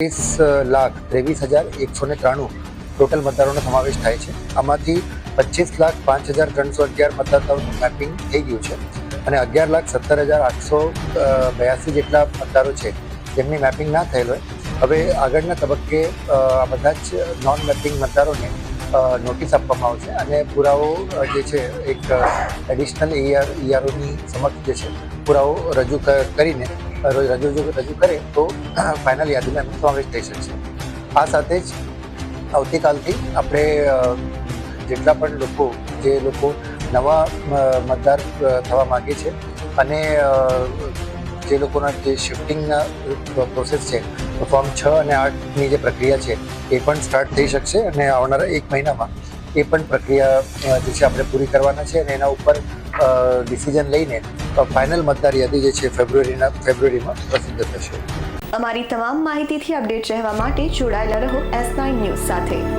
30,23,193 total મતદારોનો સમાવેશ થાય છે. આમાંથી 25,05,311 મતદાતાઓનું મેપિંગ થઈ ગયું છે અને 11,17,882 જેટલા મતદારો છે જેમની મેપિંગ ના થયેલ હોય. હવે આગળના તબક્કે આ બધા જ નોન મેપિંગ મતદારોને નોટિસ આપવામાં આવશે અને પુરાવો જે છે એક એડિશનલ ઈઆરઓની સમક્ષ જે છે પુરાવો રજૂ કરીને રજૂ કરે તો ફાઇનલ યાદીમાં એમનો સમાવેશ થઈ શકશે. આ સાથે જ આવતીકાલથી આપણે જેટલા પણ જે લોકો નવા મતદાર થવા માગે છે અને જે લોકોના જે શિફ્ટિંગના પ્રોસેસ છે ફોર્મ 6 અને 8ની જે પ્રક્રિયા છે એ પણ સ્ટાર્ટ થઈ શકશે અને આવનારા 1 મહિનામાં એ પણ પ્રક્રિયા જે છે આપણે પૂરી કરવાના છે અને એના ઉપર ડિસિઝન લઈને ફાઇનલ મતદાર યાદી જે છે ફેબ્રુઆરીમાં પ્રસિદ્ધ થશે. અમારી તમામ માહિતીથી અપડેટ રહેવા માટે જોડાયેલા રહો S9 ન્યૂઝ સાથે.